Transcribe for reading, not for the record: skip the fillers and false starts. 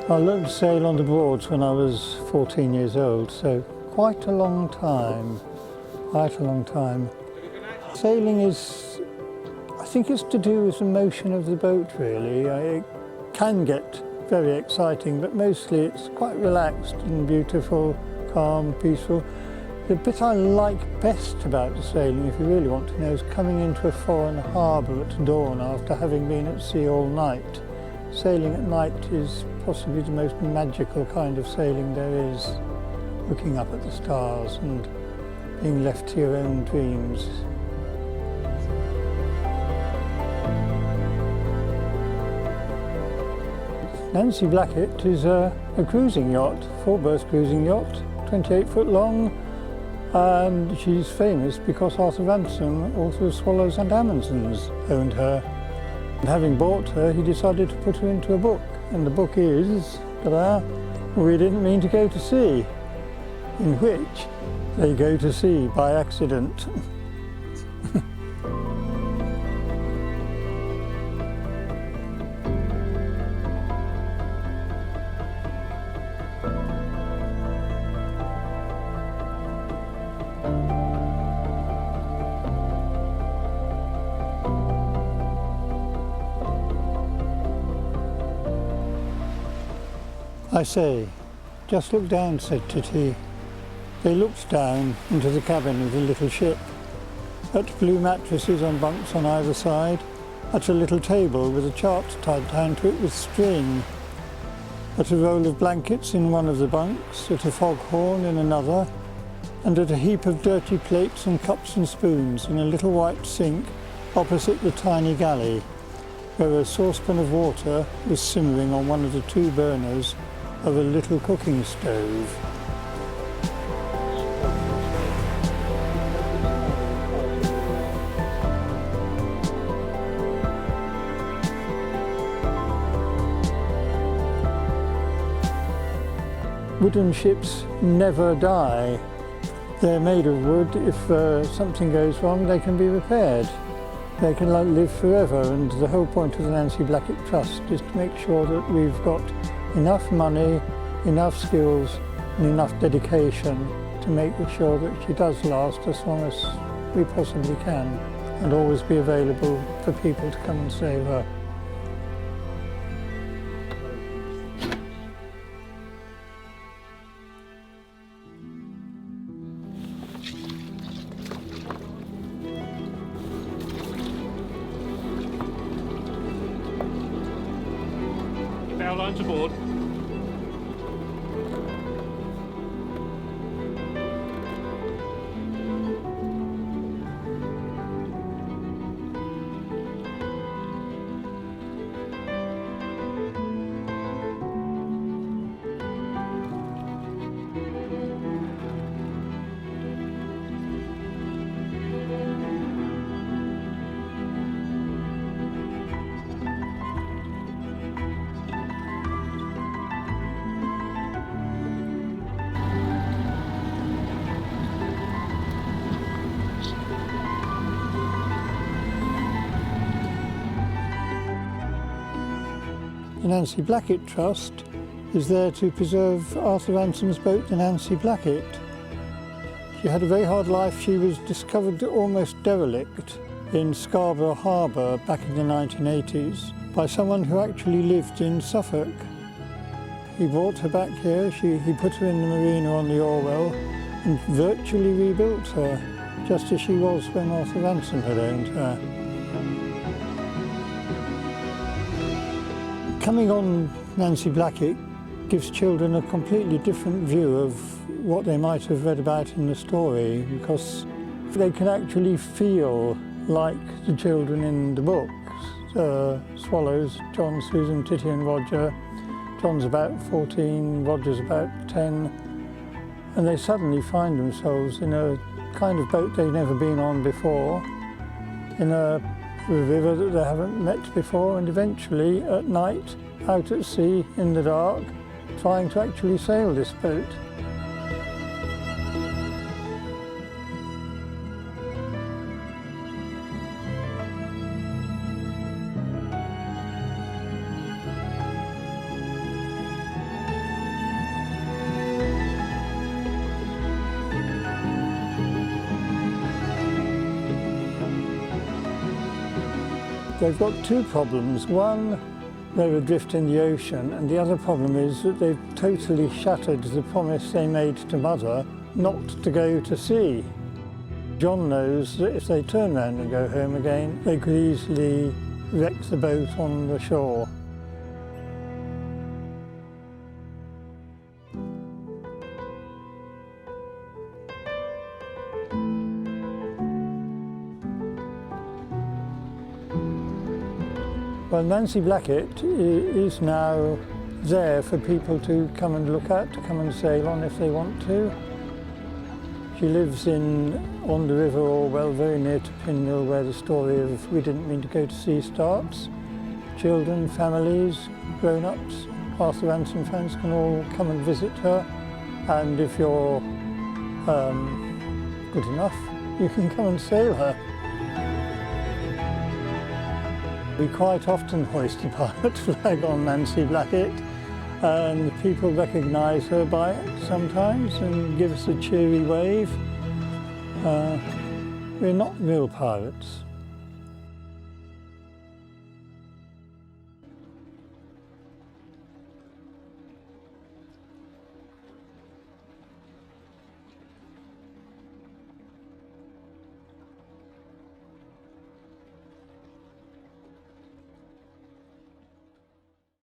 I learned to sail on the Broads when I was 14 years old, so quite a long time, quite a long time. Sailing is, I think it's to do with the motion of the boat really. It can get very exciting, but mostly it's quite relaxed and beautiful, calm, peaceful. The bit I like best about the sailing, if you really want to know, is coming into a foreign harbour at dawn after having been at sea all night. Sailing at night is possibly the most magical kind of sailing there is. Looking up at the stars and being left to your own dreams. Nancy Blackett is a cruising yacht, 4-berth cruising yacht, 28 foot long, and she's famous because Arthur Ransome, author of Swallows and Amazons, owned her. And having bought her, he decided to put her into a book, and the book is, We Didn't Mean to Go to Sea, in which they go to sea by accident. I say, just look down, said Titty. They looked down into the cabin of the little ship, at blue mattresses on bunks on either side, at a little table with a chart tied down to it with string, at a roll of blankets in one of the bunks, at a foghorn in another, and at a heap of dirty plates and cups and spoons in a little white sink opposite the tiny galley, where a saucepan of water was simmering on one of the 2 burners of a little cooking stove. Wooden ships never die. They're made of wood. If something goes wrong, they can be repaired. They can live forever, and the whole point of the Nancy Blackett Trust is to make sure that we've got enough money, enough skills and enough dedication to make sure that she does last as long as we possibly can, and always be available for people to come and save her. Bow lines aboard. The Nancy Blackett Trust is there to preserve Arthur Ransome's boat, the Nancy Blackett. She had a very hard life. She was discovered almost derelict in Scarborough Harbour back in the 1980s by someone who actually lived in Suffolk. He brought her back here, he put her in the marina on the Orwell and virtually rebuilt her, just as she was when Arthur Ransome had owned her. Coming on Nancy Blackett gives children a completely different view of what they might have read about in the story, because they can actually feel like the children in the books. Swallows, John, Susan, Titty and Roger. John's about 14, Roger's about 10, and they suddenly find themselves in a kind of boat they've never been on before, in a river that they haven't met before, and eventually at night out at sea in the dark trying to actually sail this boat. They've got two problems. One, they're adrift in the ocean, and the other problem is that they've totally shattered the promise they made to Mother not to go to sea. John knows that if they turn round and go home again, they could easily wreck the boat on the shore. Well, Nancy Blackett is now there for people to come and look at, to come and sail on if they want to. She lives on the River Orwell, very near to Pinmill, where the story of We Didn't Mean to Go to Sea starts. Children, families, grown-ups, Arthur Ransome fans can all come and visit her. And if you're good enough, you can come and sail her. We quite often hoist a pirate flag on Nancy Blackett, and people recognise her by it sometimes and give us a cheery wave. We're not real pirates.